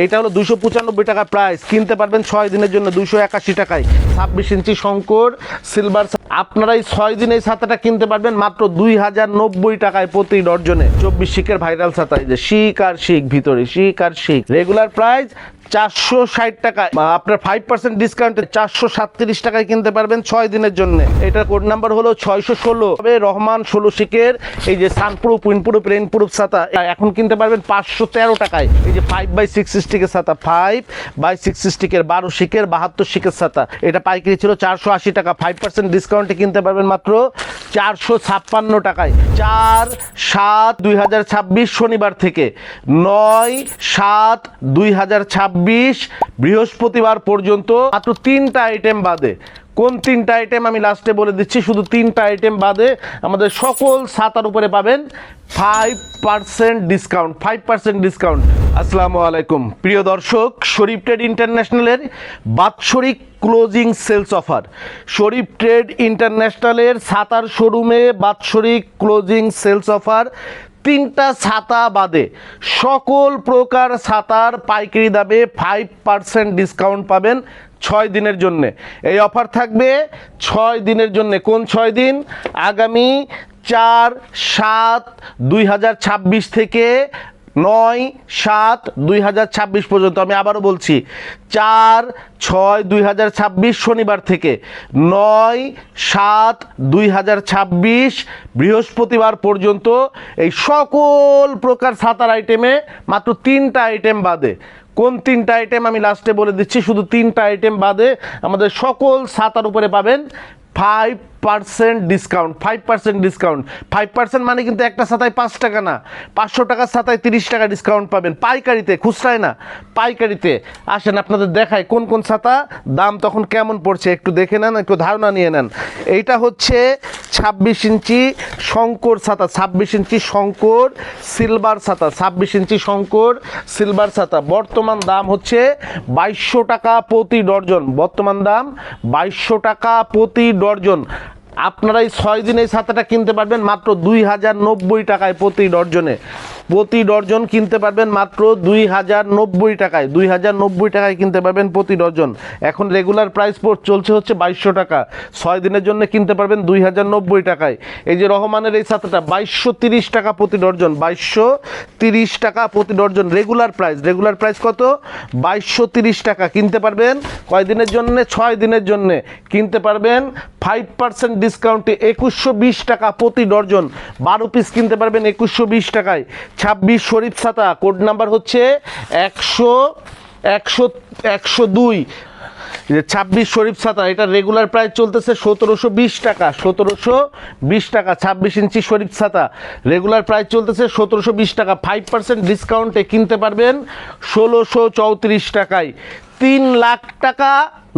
এইটা হলো 295 টাকা প্রাইস, কিনতে পারবেন 6 দিনের জন্য 281 টাকায়। 26 ইঞ্চি শঙ্কর সিলভার, আপনারা এই 6 দিনে এই ছাতাটা কিনতে পারবেন মাত্র 2090 টাকায় প্রতি ডর্জনে। 24 শিকের ভাইরাল ছাতা, এই যে শিক আর শিক, ভিতরে শিক আর শিক, রেগুলার প্রাইস 460 টাকা, আপনার 5% ডিসকাউন্টে 437 টাকায় কিনতে পারবেন 6 দিনের জন্য। এটার কোড নাম্বার হলো 616। তবে রহমান 16 শিকের এই যে সানপ্রুফ, উইন্ডপ্রুফ, রেইনপ্রুফ ছাতা এখন কিনতে পারবেন 513 টাকায়। এই যে 5/6 স্টিকের ছাতা, 5/6 স্টিকের 12 শিকের 72 শিকের ছাতা, এটা পাইকারি ছিল 480 টাকা, 5% ডিসকাউন্টে কিনতে পারবেন মাত্র 456 টাকায়। 4/7/2026 শনিবার থেকে 9/7/2026 বৃহস্পতিবার পর্যন্ত মাত্র 3টা আইটেম বাদে। কোন 3টা আইটেম আমি লাস্টে বলে দিচ্ছি, শুধু 3টা আইটেম বাদে আমাদের সকল ছাতার উপরে পাবেন 5% ডিসকাউন্ট, 5% ডিসকাউন্ট। আসসালামু আলাইকুম প্রিয় দর্শক, শরীফ ট্রেড ইন্টারন্যাশনালের বাৎসরিক ক্লোজিং সেলস অফার। শরীফ ট্রেড ইন্টারন্যাশনালের ছাতার শোরুমে বাৎসরিক ক্লোজিং সেলস অফার। 3টা ছাতা বাদে সকল প্রকার ছাতার পাইকারি দামে 5% ডিসকাউন্ট পাবেন 6 দিনের জন্য। এই অফার থাকবে 6 দিনের জন্য। কোন 6 দিন? আগামী 4/7/2026 থেকে 9/7/2026 পর্যন্ত। আমি আবারও বলছি, 4/6/2026 শনিবার থেকে 9/7/2026 বৃহস্পতিবার পর্যন্ত এই সকল প্রকার ছাতার আইটেমে মাত্র 3টা আইটেম বাদে। কোন 3টা আইটেম আমি লাস্টে বলে দিচ্ছি, শুধু 3টা আইটেম বাদে আমাদের সকল ছাতার উপরে পাবেন 5% ডিসকাউন্ট, 5% ডিসকাউন্ট। 5% মানে কিন্তু একটা ছাতায় 5 টাকা না, 500 টাকার ছাতায় 30 টাকা ডিসকাউন্ট পাবেন পাইকারিতে, খুচরায় না, পাইকারিতে। আসেন আপনাদের দেখাই কোন কোন ছাতা দাম তখন কেমন পড়ছে, একটু দেখে নেন, একটু ধারণা নিয়ে নেন। এইটা হচ্ছে 26 ইঞ্চি শঙ্কর ছাতা, 26 ইঞ্চি শঙ্কর সিলভার ছাতা, 26 ইঞ্চি শঙ্কর সিলভার ছাতা। বর্তমান দাম হচ্ছে 2200 টাকা প্রতি ডর্জন, বর্তমান দাম 2200 টাকা প্রতি ডর্জন। আপনারা এই 6 দিনে এই ছাতাটা কিনতে পারবেন মাত্র 2090 টাকায় প্রতি ডর্জনে। প্রতি ডর্জন কিনতে পারবেন মাত্র 2090 টাকায়, 2090 টাকায় কিনতে পারবেন প্রতি ডর্জন। এখন রেগুলার প্রাইস চলছে হচ্ছে 2200 টাকা, 6 দিনের জন্য কিনতে পারবেন 2090 টাকায়। এই যে রহমানের এই ছাতাটা 2230 টাকা প্রতি ডর্জন, 2230 টাকা প্রতি dozen regular price. Regular price কত? 2230 টাকা। কিনতে পারবেন কয় দিনের জন্য? 6 দিনের জন্য কিনতে পারবেন 5% ডিসকাউন্টে 2120 টাকা প্রতি ডর্জন। 12 পিস কিনতে পারবেন 2120 টাকায়। 26 শরীফ ছাতা, কোড নাম্বার হচ্ছে 102। 26 শরীফ ছাতা, এটা রেগুলার প্রাইস চলতেছে 1720 টাকা, 1720 টাকা। 26 ইঞ্চি শরীফ ছাতা রেগুলার প্রাইস চলতেছে 1720 টাকা, 5% ডিসকাউন্টে কিনতে পারবেন 1634 টাকায়। 3 লাখ টাকা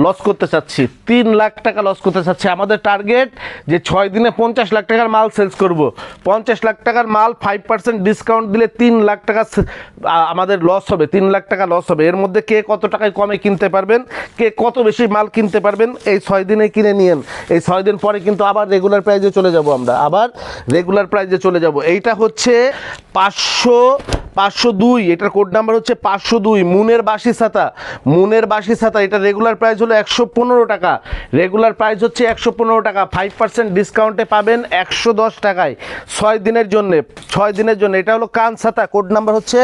লস করতে চাচ্ছি, 3 লাখ টাকা লস করতে চাচ্ছি। আমাদের টার্গেট যে 6 দিনে 50 লাখ টাকার মাল সেলস করব। 50 লাখ টাকার মাল 5% ডিসকাউন্ট দিলে 3 লাখ টাকা আমাদের লস হবে, 3 লাখ টাকা লস হবে। এর মধ্যে কে কত টাকায় কমে কিনতে পারবেন, কে কত বেশি মাল কিনতে পারবেন, এই 6 দিনে কিনে নিয়েন। এই 6 দিন পরে কিন্তু আবার রেগুলার প্রাইজে চলে যাব, আমরা আবার রেগুলার প্রাইজে চলে যাব। এইটা হচ্ছে 502, এটার কোড নাম্বার হচ্ছে 502। মুনের বাসি ছাতা, মুনের বাসি ছাতা, এটা রেগুলার প্রাইস হলো 115 টাকা, রেগুলার প্রাইস হচ্ছে 115 টাকা। 5% ডিসকাউন্টে পাবেন 110 টাকায় 6 দিনের জন্য, 6 দিনের জন্য। এটা হলো কান ছাতা, কোড নাম্বার হচ্ছে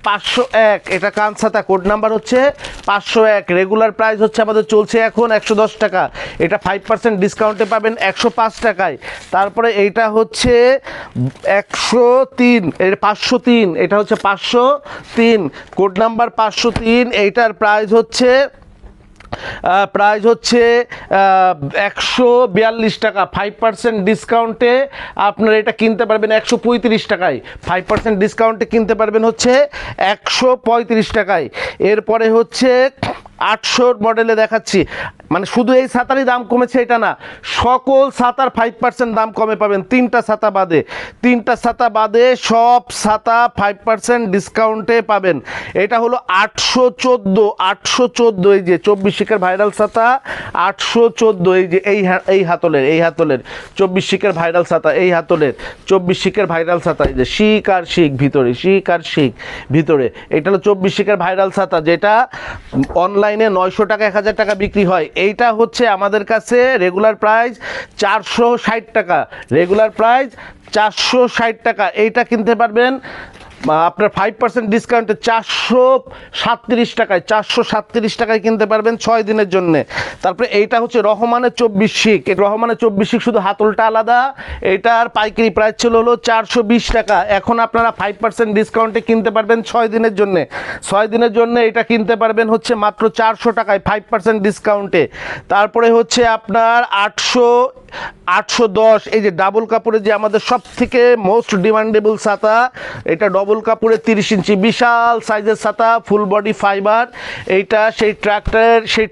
501। এটা কান ছাতা, কোড নাম্বার হচ্ছে 501। রেগুলার প্রাইস হচ্ছে আমাদের চলছে এখন 110 টাকা, এটা 5% ডিসকাউন্টে পাবেন 105 টাকায়। তারপরে এইটা হচ্ছে 103, এর 503, এটা হচ্ছে 503, কোড নাম্বার 503। এইটার প্রাইস হচ্ছে 142 টাকা। 5% ডিসকাউন্টে আপনারা এটা কিনতে পারবেন 135 টাকায়, 5% ডিসকাউন্টে কিনতে পারবেন হচ্ছে 135 টাকায়। এরপরে হচ্ছে 800 মডেলে দেখাচ্ছি, মানে শুধু এই ছাতারই দাম কমেছে এটা না, সকল ছাতার 5% দাম কমে পাবেন, তিনটা ছাতা বাদে, তিনটা ছাতা বাদে সব ছাতা 5% ডিসকাউন্টে পাবেন। এটা হলো 814, এই যে 24 শিকের ভাইরাল ছাতা 814, এই যে এই হাতলের 24 শিকের ভাইরাল ছাতা, এই হাতলের 24 শিকের ভাইরাল ছাতা, এই যে শিক আর শিক ভিতরে, শিক আর শিক ভিতরে, এটা হলো 24 শিকের ভাইরাল ছাতা, যেটা অনলাইনে 900 টাকা 1000 টাকা বিক্রি হয়। এইটা হচ্ছে আমাদের কাছে রেগুলার প্রাইস 460 টাকা, রেগুলার প্রাইস 460 টাকা। এইটা কিনতে পারবেন আপনার 5% ডিসকাউন্টে 437 টাকায়, 437 টাকায় কিনতে পারবেন 6 দিনের জন্য। তারপরে এইটা হচ্ছে রহমানের 24 শিক, রহমানের 24 শিক শুধু হাতলটা আলাদা, এটার পাইকারি প্রাইস ছিল হলো 420 টাকা, এখন আপনারা 5% ডিসকাউন্টে কিনতে পারবেন 6 দিনের জন্য। 6 দিনের জন্য এটা কিনতে পারবেন হচ্ছে মাত্র 400 টাকায় 5% ডিসকাউন্টে। তারপরে হচ্ছে আপনার 810, এই যে ডাবল কাপড়ের যে আমাদের সব থেকে মোস্ট ডিমান্ডেবল ছাতা, এটা ডবল কাপড়ের 30 ইঞ্চি বিশাল সাইজের ছাতা, ফুল বডি ফাইবার, এইটা সেই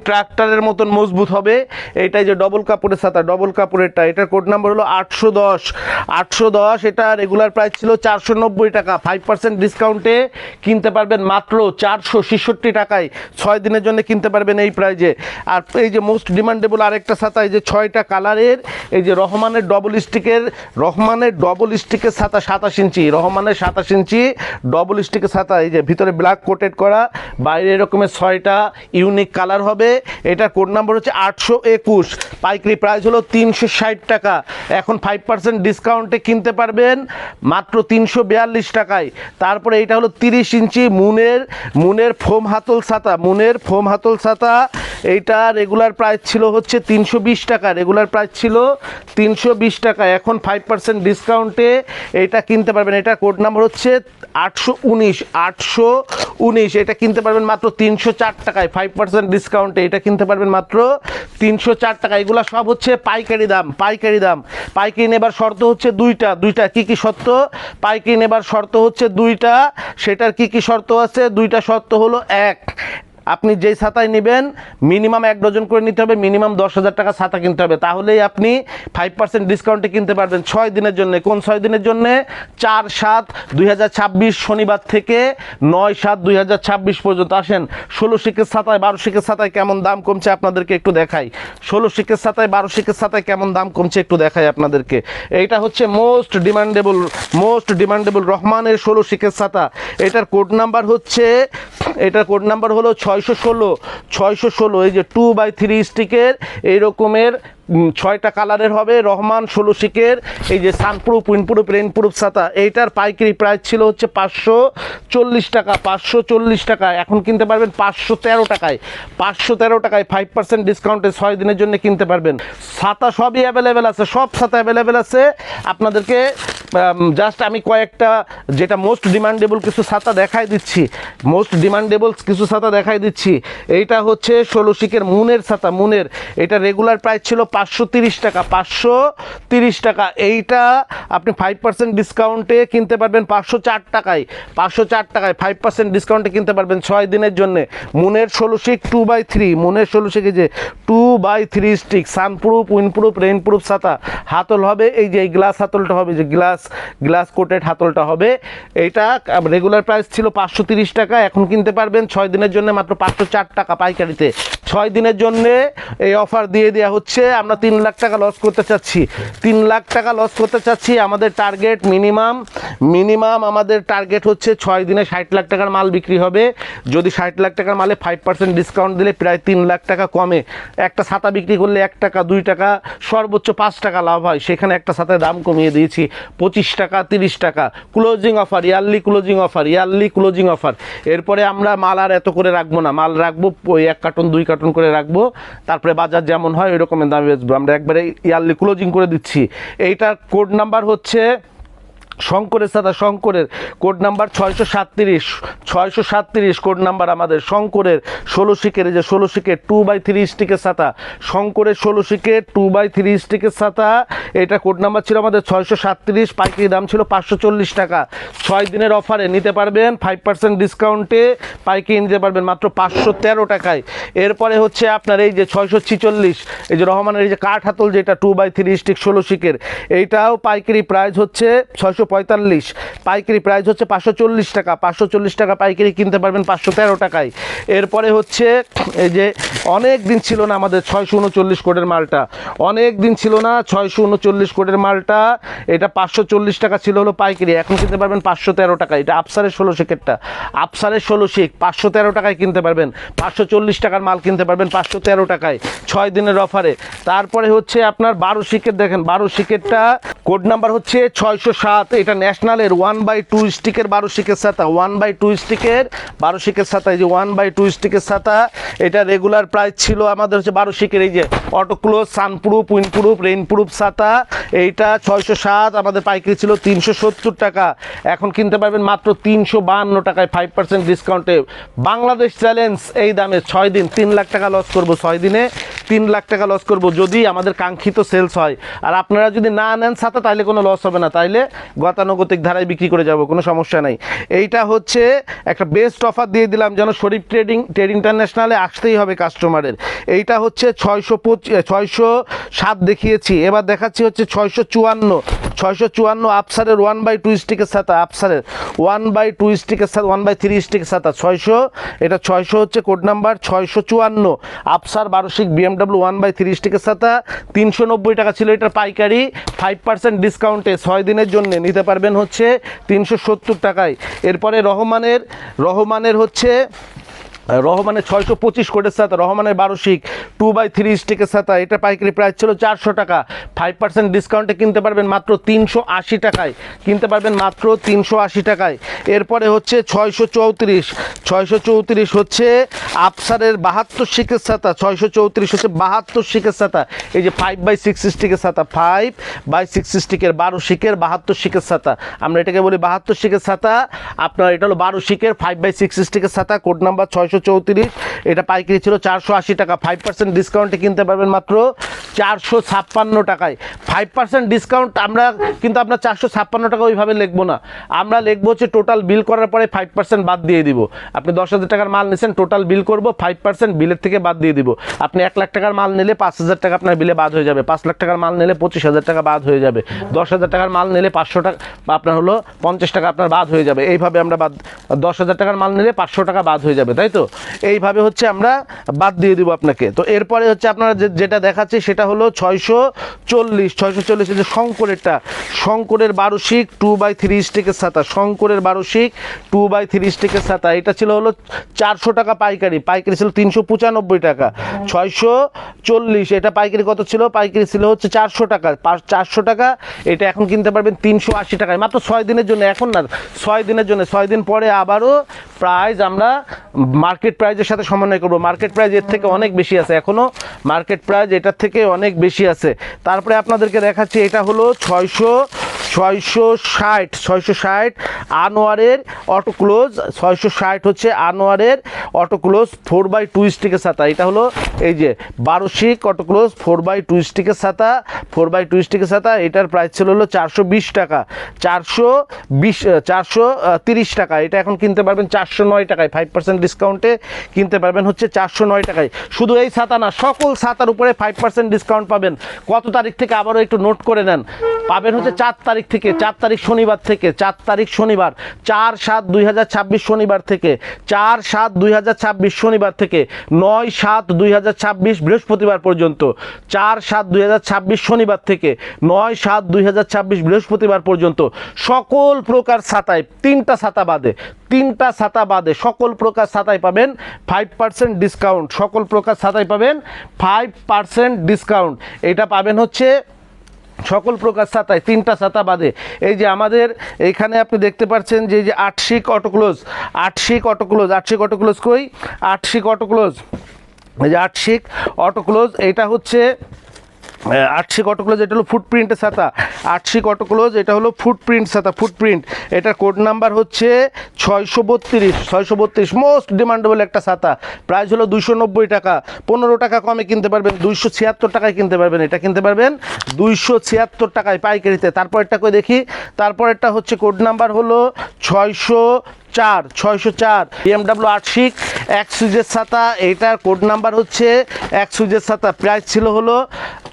ট্রাক্টরের মতন মজবুত হবে। এইটাই যে ডবল কাপড়ের ছাতা, ডবল কাপড়েরটা, এটার কোড নাম্বার হলো 810। এটা রেগুলার প্রাইস ছিল 490 টাকা, 5% ডিসকাউন্টে কিনতে পারবেন মাত্র 466 টাকায়, 6 দিনের জন্য কিনতে পারবেন এই প্রাইজে। আর এই যে মোস্ট ডিমান্ডেবল আরেকটা ছাতা, এই যে 6টা কালারের, এই যে রহমানের ডবল স্টিকের ছাতা 27 ইঞ্চি, রহমানের 27 ইঞ্চি ডবল স্টিকের ছাতা, এই যে ভিতরে ব্ল্যাক কোটেড করা, বাইরে এরকমের 6টা ইউনিক কালার হবে। এটার কোড নাম্বার হচ্ছে 821, পাইকারি প্রাইস হলো 360 টাকা, এখন 5% ডিসকাউন্টে কিনতে পারবেন মাত্র 342 টাকায়। তারপরে এটা হলো 30 ইঞ্চি মুনের ফোম হাতল ছাতা, এইটা রেগুলার প্রাইস ছিল হচ্ছে 320 টাকা, রেগুলার প্রাইস ছিল 320 টাকা, এখন 5% ডিসকাউন্টে এটা কিনতে পারবেন। এটার কোড নাম্বার হচ্ছে 819, এটা কিনতে পারবেন মাত্র 304 টাকায়, 5% ডিসকাউন্টে এটা কিনতে পারবেন মাত্র 304 টাকা। এগুলো সব হচ্ছে পাইকারি দাম। পাইকারি নেবার শর্ত হচ্ছে দুইটা কি কি শর্ত? পাইকারি নেবার শর্ত হচ্ছে দুইটা, সেটার কি কি শর্ত আছে? দুইটা শর্ত হলো, এক, আপনি যেই ছাতায় নেবেন মিনিমাম 1 ডজন করে নিতে হবে, মিনিমাম 10,000 টাকা ছাতা কিনতে হবে, তাহলেই আপনি 5% ডিসকাউন্টে কিনতে পারবেন 6 দিনের জন্য। কোন 6 দিনের জন্য? 4/7/2026 শনিবার থেকে 9/7/2026 পর্যন্ত। আসেন 16 শিকের ছাতায় 12 শিকের ছাতায় কেমন দাম কমছে আপনাদেরকে একটু দেখাই। 16 শিকের ছাতায় 12 শিকের ছাতায় কেমন দাম কমছে একটু দেখাই আপনাদেরকে। এইটা হচ্ছে মোস্ট ডিমান্ডেবল রহমানের 16 শিকের ছাতা। এটার কোড নাম্বার হলো 616, এই যে 2/3 স্টিকের এইরকমের 6টা কালারের হবে, রহমান 16 শিকের, এই যে সানপ্রুফ, উইন্ডপ্রুফ, রেইনপ্রুফ ছাতা। এইটার পাইকারি প্রাইস ছিল হচ্ছে 540 টাকা, এখন কিনতে পারবেন 513 টাকায়, 5% ডিসকাউন্টে 6 দিনের জন্য কিনতে পারবেন। ছাতা সবই অ্যাভেলেবেল আছে, সব ছাতা অ্যাভেলেবেল আছে। আপনাদেরকে জাস্ট আমি কয়েকটা যেটা মোস্ট ডিমান্ডেবল কিছু ছাতা দেখাই দিচ্ছি। এইটা হচ্ছে 16 শিকের মুনের ছাতা, এটা রেগুলার প্রাইস ছিল 530 টাকা, এইটা আপনি 5% ডিসকাউন্টে কিনতে পারবেন 504 টাকায়, 5% ডিসকাউন্টে কিনতে পারবেন 6 দিনের জন্য। মুনের 16 শিক 2/3, যে 2/3 স্টিক, সানপ্রুফ, উইন্ডপ্রুফ, রেইনপ্রুফ ছাতা, হাতল হবে এই যে এই গ্লাস হাতলটা হবে, যে গ্লাস কোটেড হাতলটা হবে। এইটা রেগুলার প্রাইস ছিল 530 টাকা, এখন কিনতে পারবেন 6 দিনের জন্য মাত্র 504 টাকা পাইকারিতে। 6 দিনের জন্য এই অফার দিয়ে দেওয়া হচ্ছে। আমরা 3 লাখ টাকা লস করতে চাচ্ছি, আমাদের টার্গেট মিনিমাম আমাদের টার্গেট হচ্ছে 6 দিনে 60 লাখ টাকার মাল বিক্রি হবে। যদি 60 লাখ টাকার মালে 5% ডিসকাউন্ট দিলে প্রায় 3 লাখ টাকা কমে একটা ছাতা বিক্রি করলে 1 টাকা 2 টাকা সর্বোচ্চ 5 টাকা লাভ হয়, সেখানে একটা ছাতার দাম কমিয়ে দিয়েছি 25 টাকা 30 টাকা। Closing offer, yearly closing offer. এরপরে আমরা মাল আর এত করে রাখবো না, মাল রাখবো ওই 1 কার্টন 2 কার্টন করে রাখবো, তারপরে বাজার যেমন হয় ওই রকমের দামে বেচবো। আমরা একবারে ইয়ারলি ক্লোজিং করে দিচ্ছি। এইটার কোড নাম্বার হচ্ছে শঙ্করের ছাতা, শঙ্করের কোড নাম্বার 637 কোড নাম্বার আমাদের শঙ্করের 16 শিকের, এই যে 16 শিকের 2/3 স্টিকের ছাতা, শঙ্করের 16 শিকের 2/3 স্টিকের ছাতা, এটা কোড নাম্বার ছিল আমাদের 637, পাইকারি দাম ছিল 540 টাকা। 6 দিনের অফারে নিতে পারবেন 5% ডিসকাউন্টে পাইকারি নিতে পারবেন মাত্র 513 টাকায়। এরপরে হচ্ছে আপনার এই যে 646, এই যে রহমানের এই যে কাঠ হাতল যেটা 2/3 স্টিক 16 শিকের, এইটাও পাইকারি প্রাইস হচ্ছে 645, পাইকারি প্রাইস হচ্ছে 540 টাকা। 540 টাকা পাইকারি কিনতে পারবেন 513 টাকায়। এরপরে হচ্ছে এই যে অনেক দিন ছিল না আমাদের 639 কোডের মালটা, অনেক দিন ছিল না 639 কোডের মালটা, এটা 540 টাকা ছিল হলো পাইকারি, এখন কিনতে পারবেন 513 টাকা। এটা আফসারের 16 শিকেরটা, আফসারের 16 শিক 513 টাকায় কিনতে পারবেন, 540 টাকার মাল কিনতে পারবেন 513 টাকায় 6 দিনের অফারে। তারপরে হচ্ছে আপনার 12 শিকের, দেখেন 12 শিকেরটা কোড নাম্বার হচ্ছে 607, এটা ন্যাশনালের 1/2 স্টিকের 12 শিকের ছাতা, 1/2 স্টিকের 12 শিকের ছাতা, এই যে 1/2 স্টিকের ছাতা, এটা রেগুলার প্রাইস ছিল আমাদের হচ্ছে 12 শিকের এই যে অটোক্লোজ সানপ্রুফ উইন্ডপ্রুফ রেইনপ্রুফ ছাতা, এইটা 607, আমাদের পাইকারি ছিল 370 টাকা, এখন কিনতে পারবেন মাত্র 352 টাকায় 5% ডিসকাউন্টে। বাংলাদেশ চ্যালেঞ্জ এই দামে 6 দিন 3 লাখ টাকা লস করব, 6 দিনে 3 লাখ টাকা লস করব যদি আমাদের কাঙ্ক্ষিত সেলস হয়। আর আপনারা যদি না নেন ছাতা তাহলে কোনো লস হবে না, তাইলে গতানুগতিক ধারায় বিক্রি করে যাব, কোনো সমস্যা নাই। এইটা হচ্ছে একটা বেস্ট অফার দিয়ে দিলাম যেন শরীফ ট্রেড ইন্টারন্যাশনালে আসতেই হবে কাস্টমারের। এইটা হচ্ছে 607 দেখিয়েছি, এবার দেখাচ্ছি হচ্ছে 654 আফসারের 1/2 স্টিকের ছাতা, আফসারের 1/2 স্টিকের ছাতা 1/3 স্টিকের ছাতা 600, এটা 600 হচ্ছে কোড নাম্বার 654 আফসার 12 শিক BMW 1/3 স্টিকের ছাতা, 390 টাকা ছিল এটা পাইকারি, 5% ডিসকাউন্টে 6 দিনের জন্য নিতে পারবেন হচ্ছে 370 টাকায়। এরপরে রহমানের হচ্ছে রহমানের 625 কোডের ছাতা, রহমানের 12 শিক 2/3 স্টিকের ছাতা, এটা পাইকারি প্রাইস ছিল 400 টাকা, 5% ডিসকাউন্টে কিনতে পারবেন মাত্র 380 টাকায়, কিনতে পারবেন মাত্র 380 টাকায়। এরপরে হচ্ছে 634 হচ্ছে আফসারের 72 শিকের ছাতা, 634 হচ্ছে 72 শিকের ছাতা, এই যে 5/6 স্টিকের ছাতা, 5/6 স্টিকের 12 শিকের 72 শিকের ছাতা, আমরা এটাকে বলি 72 শিকের ছাতা, আপনার এটা হলো 12 শিকের 5/6 স্টিকের ছাতা, কোড নাম্বার 634, এটা পাইকারি ছিল 480 টাকা, 5% ডিসকাউন্টে কিনতে পারবেন মাত্র 456 টাকায়। 5% ডিসকাউন্ট আমরা কিন্তু আপনার 456 টাকা ওইভাবে লিখবো না, আমরা লিখবো হচ্ছে টোটাল বিল করার পরে 5% বাদ দিয়ে দিব। আপনি 10,000 টাকার মাল নিয়েছেন, টোটাল বিল করব 5% বিলের থেকে বাদ দিয়ে দিব। আপনি 1 লাখ টাকার মাল নিলে 5,000 টাকা আপনার বিলে বাদ হয়ে যাবে, 5 লাখ টাকার মাল নিলে 25,000 টাকা বাদ হয়ে যাবে, 10,000 টাকার মাল নিলে 500 টাকা আপনার হলো 50 টাকা আপনার বাদ হয়ে যাবে, এইভাবে আমরা বাদ 10,000 টাকার মাল নিলে 500 টাকা বাদ হয়ে যাবে, তাই তো এইভাবে হচ্ছে আমরা বাদ দিয়ে দিব আপনাকে। তো এরপরে হচ্ছে আপনারা যেটা দেখাচ্ছি সেটা হলো 640 যে শঙ্করেরটা, শঙ্করের 12 শিক 2/3 স্টিকের ছাতা, শঙ্করের 12 শিক 2/3 স্টিকের ছাতা, এটা ছিল হলো 400 টাকা পাইকারি, পাইকারি ছিল 395 টাকা, 640 এটা পাইকারি কত ছিল, পাইকারি ছিল হচ্ছে 400 টাকা, 400 টাকা, এটা এখন কিনতে পারবেন 380 টাকায় মাত্র 6 দিনের জন্য, এখন না 6 দিনের জন্য, 6 দিন পরে আবারও প্রাইস আমরা মার্কেট প্রাইজের সাথে সমন্বয় করব, মার্কেট প্রাইস এর থেকে অনেক বেশি আছে, এখনও মার্কেট প্রাইস এটার থেকে অনেক বেশি আছে। তারপরে আপনাদেরকে দেখাচ্ছি এটা হলো 660 আনোয়ারের অটোক্লোজ, 660 হচ্ছে আনোয়ারের অটোক্লোজ 4/2 স্টিকের ছাতা, এটা হলো এই যে 12 শিক অটোক্লোজ 4/2 স্টিকের ছাতা, 4/2 স্টিকের ছাতা, এটার প্রাইস ছিল হলো 420 টাকা, 430 টাকা, এটা এখন কিনতে পারবেন 409 টাকায়, 5% ডিসকাউন্টে কিনতে পারবেন হচ্ছে 409 টাকায়। শুধু এই ছাতা না, সকল ছাতার উপরে 5% ডিসকাউন্ট পাবেন। কত তারিখ থেকে আবারও একটু নোট করে নেন, পাবেন হচ্ছে 4 তারিখ থেকে, 4 তারিখ শনিবার থেকে, 4 তারিখ শনিবার, 4/7/2026 শনিবার থেকে, 4/7/2026 শনিবার থেকে 9/7/2026 বৃহস্পতিবার পর্যন্ত, 4/7/2026 শনিবার থেকে 9/7/2026 বৃহস্পতিবার পর্যন্ত সকল প্রকার ছাতায়, 3টা ছাতা বাদে সকল প্রকার ছাতায় পাবেন 5% ডিসকাউন্ট, সকল প্রকার ছাতায় পাবেন 5% ডিসকাউন্ট, এটা পাবেন হচ্ছে সকল প্রকার ছাতায়, 3টা ছাতা বাদে। এই যে আমাদের এইখানে আপনি দেখতে পাচ্ছেন যে এই যে 8 শিক অটোক্লোজ, 8 শিক অটোক্লোজ কই, 8 শিক অটোক্লোজ, এই যে 8 শিক অটোক্লোজ, এটা হচ্ছে আটশিক অটোক্লোজ, এটা হলো ফুটপ্রিন্টের ছাতা। আটশিক অটোক্লোজ, এটা হলো ফুটপ্রিন্ট ছাতা, ফুটপ্রিন্ট। এটার কোড নাম্বার হচ্ছে 632। 632 মোস্ট ডিমান্ডেবল একটা ছাতা। প্রাইস হলো 290 টাকা। 15 টাকা কমে কিনতে পারবেন, 276 টাকায় কিনতে পারবেন। এটা কিনতে পারবেন 276 টাকায় পাইকারিতে। তারপরেরটা করে দেখি, তারপরেরটা হচ্ছে কোড নাম্বার হলো 604। BMW আটশিক এক সুইচের ছাতা, এইটার কোড নাম্বার হচ্ছে এক সুইচের ছাতা। প্রাইস ছিল হলো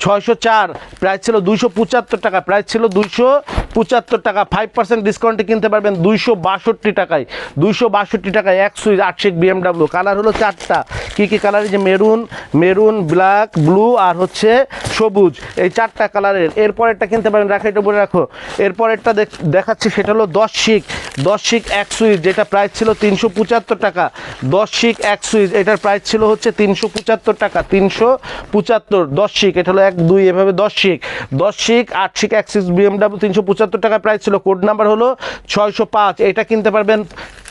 604, প্রাইস ছিল 275 টাকা, প্রাইস ছিল 275 টাকা। 5% ডিসকাউন্টে কিনতে পারবেন 262 টাকায়। 262 টাকায় এক সুইচ আটশিক BMW। কালার হলো 4টা। কী কী কালার? যে মেরুন, ব্ল্যাক, ব্লু আর হচ্ছে সবুজ, এই 4টা কালারের। এরপরেরটা কিনতে পারেন, রাখো এটা বলে রাখো। এরপরেরটা দেখাচ্ছি, সেটা হলো 10 শিক এক সুইচ, যেটা প্রাইস ছিল 375 টাকা। 10 শিক এক সুইচ, এটার প্রাইস ছিল হচ্ছে 375 টাকা। 375 10 শিক, এটা হলো 1 2 এভাবে 10 শিক 8 শিক এক সুইচ BMW 375 টাকা প্রাইস ছিল। কোড নাম্বার হলো 605। এটা কিনতে পারবেন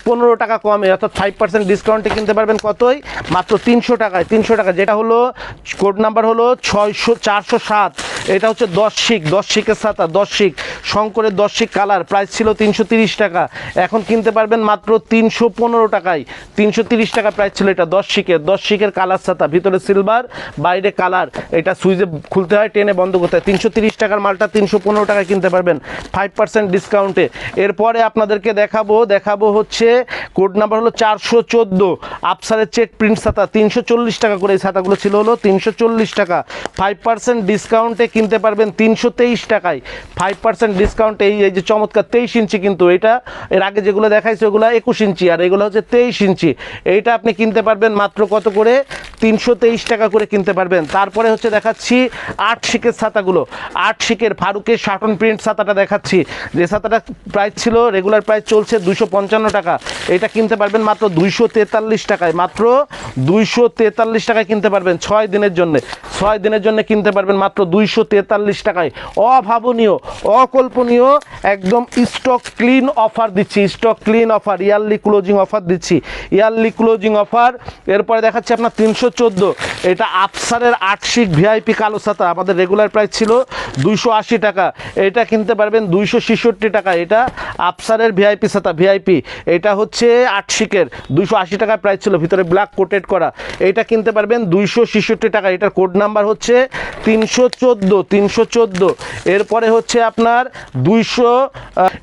15 টাকা কমে, অর্থাৎ 5% ডিসকাউন্টে কিনতে পারবেন কতই? মাত্র 300 টাকায়। 300 টাকা, যেটা হলো কোড নাম্বার হলো 407। এটা হচ্ছে 10 শিকের ছাতা, 10 শিক শঙ্করের 10 শিক কালার, প্রাইস ছিল 330 টাকা। এখন কিনতে পারবেন মাত্র 315 টাকায়। 330 টাকা প্রাইস ছিল এটা 10 শিকের কালার ছাতা, ভিতরে সিলভার বাইরে কালার। এটা সুইচে খুলতে হয়, টেনে বন্ধ করতে হয়। 330 টাকার মালটা 315 টাকায় কিনতে পারবেন 5% ডিসকাউন্টে। এরপরে আপনাদেরকে দেখাবো হচ্ছে কোড নাম্বার হলো 414 আফসারের চেক প্রিন্ট ছাতা। 340 টাকা করে এই ছাতাগুলো ছিল হলো 340 টাকা। 5% ডিসকাউন্টে কিনতে পারবেন 323 টাকায়। 5% ডিসকাউন্টে এই যে চমৎকার 23 ইঞ্চি, কিন্তু এটা এর আগে যেগুলো দেখাইছে ওগুলো 21 ইঞ্চি, আর এগুলো হচ্ছে 23 ইঞ্চি। এইটা আপনি কিনতে পারবেন মাত্র কত করে? 323 টাকা করে কিনতে পারবেন। তারপরে হচ্ছে দেখাচ্ছি 8 শিকের ছাতাগুলো। 8 শিকের ফারুকের শাটন প্রিন্ট ছাতাটা দেখাচ্ছি, যে ছাতাটা প্রাইস ছিল, রেগুলার প্রাইস চলছে 255 টাকা। এটা কিনতে পারবেন মাত্র 243 টাকায়। মাত্র 243 টাকায় কিনতে পারবেন 6 দিনের জন্য। 6 দিনের জন্য কিনতে পারবেন মাত্র 243 টাকায়। অভাবনীয়, অকল্পনীয়, একদম স্টক ক্লিন অফার দিচ্ছি, stock clean offer, yearly closing offer দিচ্ছি, ইয়ারলি ক্লোজিং অফার। এরপরে দেখাচ্ছি আপনার 314, এটা আফসারের 8 শিক ভিআইপি কালো ছাতা। আমাদের রেগুলার প্রাইস ছিল 280 টাকা, এটা কিনতে পারবেন 266 টাকা। এটা আফসারের ভিআইপি ছাতা, ভিআইপি। এটা হচ্ছে 8 শিকের, 280 টাকা প্রাইস ছিল, ভিতরে ব্ল্যাক কোটেড করা। এটা কিনতে পারবেন 266 টাকা। এটার কোড নাম্বার হচ্ছে 314। এরপরে হচ্ছে আপনার 200,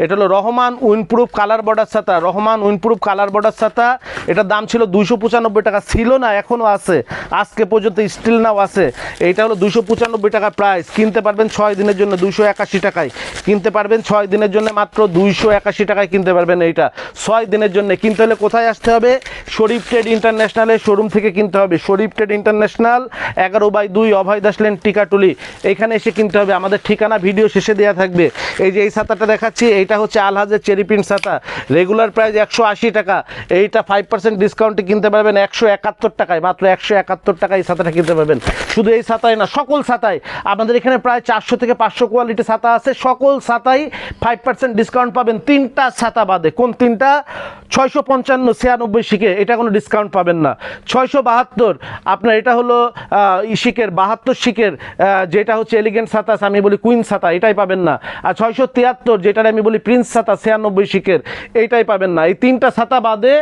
এটা হলো রহমান উইন্ডপ্রুফ কালার বর্ডার ছাতা, রহমান উইন্ডপ্রুফ কালার বর্ডার ছাতা। এটার দাম ছিল 295 টাকা, ছিল না, এখনও আছে, আজকে পর্যন্ত স্টিল নাও আছে। এইটা হলো 295 টাকা প্রাইস। কিনতে পারবেন 6 দিনের জন্য 281 টাকায় কিনতে পারবেন। 6 দিনের জন্য মাত্র 281 টাকায় কিনতে পারবেন। এইটা 6 দিনের জন্য কিনতে হলে কোথায় আসতে হবে? শরীফ ট্রেড ইন্টারন্যাশনালের শোরুম থেকে কিনতে হবে। শরীফ ট্রেড ইন্টারন্যাশনাল 11/2 অভয় দাস লেন, টিকাটুলি, এখানে এসে কিনতে হবে। আমাদের ঠিকানা ভিডিও শেষে দেওয়া থাকবে। এই যে এই ছাতাটা দেখাচ্ছি, এইটা হচ্ছে আলহাজের চেরি প্রিন্ট ছাতা, রেগুলার প্রাইস 180 টাকা। এইটা 5% ডিসকাউন্টে কিনতে পারবেন 171 টাকায়। মাত্র 171 টাকায় এই ছাতাটা কিনতে পারবেন। শুধু এই ছাতাই না, সকল ছাতায় আমাদের এখানে প্রায় 400 থেকে 500 কোয়ালিটি ছাতা আছে। সকল ছাতাই 5% ডিসকাউন্ট পাবেন, 3টা ছাতা বাদে। কোন 3টা? 655 96 শিকে, এটা কোনো ডিসকাউন্ট পাবেন না। 672 আপনার, এটা হলো শিকের 72 শিকের, যেটা হচ্ছে এলিগেন্ট ছাতা, আমি বলি কুইন ছাতা, এটাই পাবেন না। আর 673 যেটার আমি বলি প্রিন্স ছাতা 96 শিকের, এইটাই পাবেন না। এই 3টা ছাতা বাদে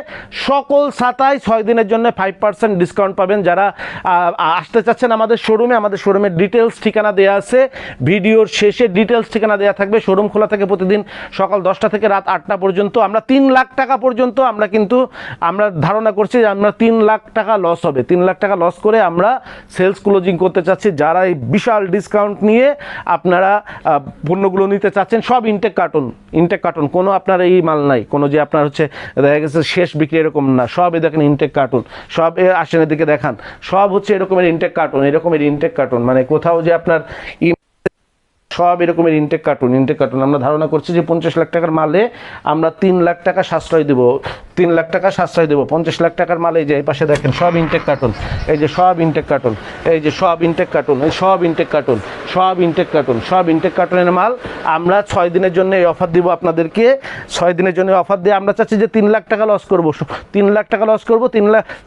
সকল ছাতায় 6 দিনের জন্য 5% ডিসকাউন্ট পাবেন। যারা আসতে চাচ্ছেন আমাদের শোরুমে, আমাদের শোরুমের ডিটেলস ঠিকানা দেওয়া আছে, ভিডিওর শেষে ডিটেলস ঠিকানা দেওয়া থাকবে। শোরুম খোলা থাকে প্রতিদিন সকাল 10টা থেকে রাত 8টা পর্যন্ত। আমরা 3 লাখ টাকা পর্যন্ত আমরা ধারণা করছি যে আমরা 3 লাখ টাকা লস হবে। 3 লাখ টাকা লস করে আমরা সেলস ক্লোজিং করতে চাচ্ছি। যারা এই বিশাল ডিসকাউন্ট নিয়ে আপনারা পণ্যগুলো নিতে চাচ্ছেন, সব ইনটেক কার্টুন, কোনো আপনার এই মাল নাই, কোনো যে আপনার হচ্ছে দেখা গেছে শেষ বিক্রি, এরকম না। সব এই দেখেন ইনটেক কার্টুন, সব আসেনের দিকে দেখান, সব হচ্ছে এরকমের ইনটেক কার্টুন, মানে কোথাও যে আপনার সব এরকমের ইনটেক কার্টুন। আমরা ধারণা করছি যে 50 লাখ টাকার মালে আমরা 3 লাখ টাকা সাশ্রয় দেবো। 3 লাখ টাকা সাশ্রয় দেবো। 50 লাখ টাকার মাল এই যে এই পাশে দেখেন সব ইনটেক কার্টুন, এই যে সব ইনটেক কার্টুন, এই যে সব ইনটেক কার্টুন, এই সব ইনটেক কার্টুন, সব ইনটেক কার্টুন, সব ইনটেক কার্টুনের মাল আমরা 6 দিনের জন্য এই অফার দিব আপনাদেরকে। 6 দিনের জন্য অফার দিয়ে আমরা চাচ্ছি যে 3 লাখ টাকা লস করবো, 3 লাখ টাকা লস করবো।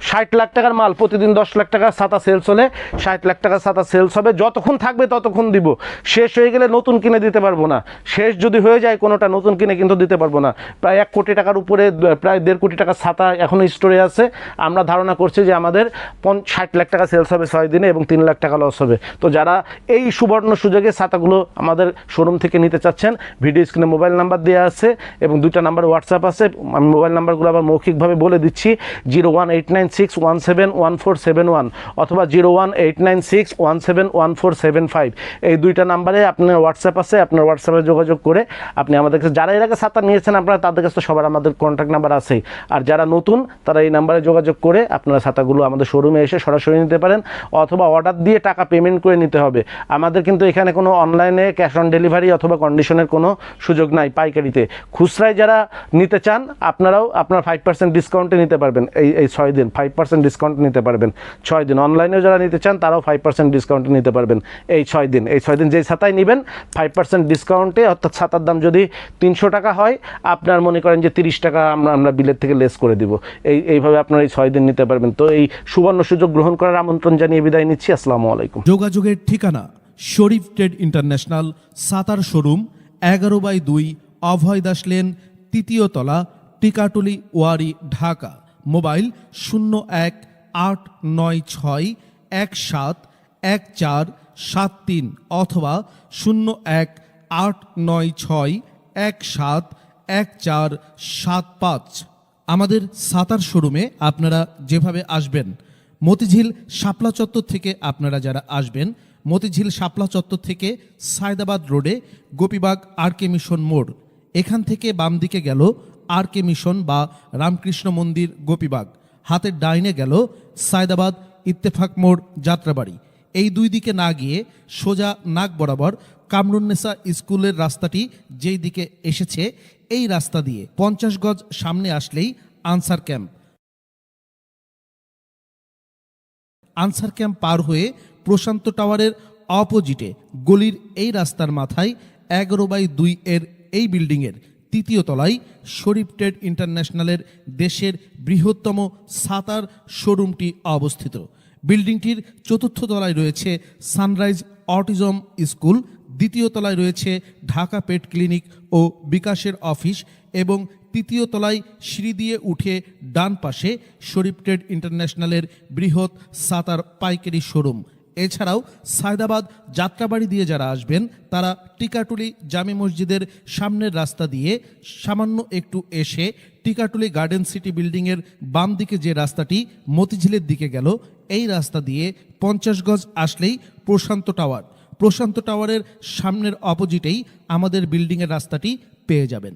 60 লাখ টাকার মাল প্রতিদিন 10 লাখ টাকার ছাতা সেলস হলে 60 লাখ টাকার ছাতা সেলস হবে। যতক্ষণ থাকবে ততক্ষণ দিব, শেষ হয়ে গেলে নতুন কিনে দিতে পারবো না। শেষ যদি হয়ে যায় কোনোটা নতুন কিনে কিন্তু দিতে পারবো না। প্রায় 1 কোটি টাকার উপরে, প্রায় 1.5 কোটি টাকার ছাতা এখনও স্টোরে আছে। আমরা ধারণা করছি যে আমাদের 60 লাখ টাকা সেলস হবে 6 দিনে এবং 3 লাখ টাকা লস হবে। তো যারা এই সুবর্ণ সুযোগে ছাতাগুলো আমাদের শোরুম থেকে নিতে চাচ্ছেন, ভিডিও স্ক্রিনে মোবাইল নাম্বার দেওয়া আছে এবং 2টা নাম্বার হোয়াটসঅ্যাপ আছে। আমি মোবাইল নাম্বারগুলো আবার মৌখিকভাবে বলে দিচ্ছি, 01896171471 অথবা 01896171475। এই 2টা নাম্বারে আপনার হোয়াটসঅ্যাপ আছে, আপনার হোয়াটসঅ্যাপে যোগাযোগ করে আপনি আমাদের কাছে, যারা এর আগে ছাতা নিয়েছেন আপনারা তাদের কাছে সবার আমাদের কন্ট্যাক্ট নাম্বার আছেই। আর যারা নতুন তারা এই নাম্বারে যোগাযোগ করে আপনারা ছাতাগুলো আমাদের শোরুমে এসে সরাসরি নিতে পারেন অথবা অর্ডার দিয়ে টাকা পেমেন্ট করে নিতে হবে। আমাদের কিন্তু এখানে কোনো অনলাইনে ক্যাশ অন ডেলিভারি অথবা কন্ডিশনের কোনো সুযোগ নাই। পাইকারিতে খুচরায় যারা নিতে চান আপনারাও আপনার 5% ডিসকাউন্টে নিতে পারবেন। এই 6 দিন 5% ডিসকাউন্ট নিতে পারবেন 6 দিন। অনলাইনেও যারা নিতে চান তারাও 5% ডিসকাউন্টে নিতে পারবেন এই 6 দিন। এই 6 দিন যেই ছাতাই নেবেন 5% ডিসকাউন্টে, অর্থাৎ ছাতার দাম যদি 300 টাকা হয় আপনার মনে করেন যে 30 টাকা আমরা বিলের থেকে লেস করে দিব। এইভাবে আপনারা এই 6 দিন নিতে পারবেন। তো এই সুবর্ণ সুযোগ গ্রহণ করার আমন্ত্রণ জানিয়ে বিদায় নিচ্ছি। আসসালামু আলাইকুম। যোগাযোগের ঠিকানা শরীফ ট্রেড ইন্টারন্যাশনাল, ছাতার শোরুম, 11/2 অভয় দাস লেন, 3য় তলা, টিকাটুলি, ওয়ারী, ঢাকা। মোবাইল 018961714173 অথবা 018961714175। আমাদের ছাতার শোরুমে আপনারা যেভাবে আসবেন, মতিঝিল শাপলা চত্বর থেকে আপনারা যারা আসবেন, মতিঝিল শাপলা চত্বর থেকে সায়দাবাদ রোডে গোপীবাগ আরকে মিশন মোড়, এখান থেকে বাম দিকে গেল আরকে মিশন বা রামকৃষ্ণ মন্দির গোপীবাগ, হাতের ডাইনে গেল সায়দাবাদ ইত্তেফাক মোড় যাত্রাবাড়ি। এই 2 দিকে না গিয়ে সোজা নাক বরাবর কামরুন্নেসা স্কুলের রাস্তাটি যেই দিকে এসেছে এই রাস্তা দিয়ে 50 গজ সামনে আসলেই আনসার ক্যাম্প। আনসার ক্যাম্প পার হয়ে প্রশান্ত টাওয়ারের অপোজিটে গলির এই রাস্তার মাথায় 11/2 এর এই বিল্ডিংয়ের 3য় তলায় শরীফ ট্রেড ইন্টারন্যাশনালের দেশের বৃহত্তম ছাতার শোরুমটি অবস্থিত। বিল্ডিংটির 4র্থ তলায় রয়েছে সানরাইজ অটিজম স্কুল, 2য় তলায় রয়েছে ঢাকা পেট ক্লিনিক ও বিকাশের অফিস এবং 3য় তলায় সিঁড়ি দিয়ে উঠে ডান পাশে শরীফ ট্রেড ইন্টারন্যাশনালের বৃহৎ ছাতার পাইকারি শোরুম। এছাড়াও সায়দাবাদ যাত্রাবাড়ি দিয়ে যারা আসবেন তারা টিকাটুলি জামে মসজিদের সামনের রাস্তা দিয়ে সামান্য একটু এসে টিকাটুলি গার্ডেন সিটি বিল্ডিংয়ের বাম দিকে যে রাস্তাটি মতিঝিলের দিকে গেল, এই রাস্তা দিয়ে 50 গজ আসলেই প্রশান্ত টাওয়ার। প্রশান্ত টাওয়ারের সামনের অপোজিটেই আমাদের বিল্ডিংয়ের রাস্তাটি পেয়ে যাবেন।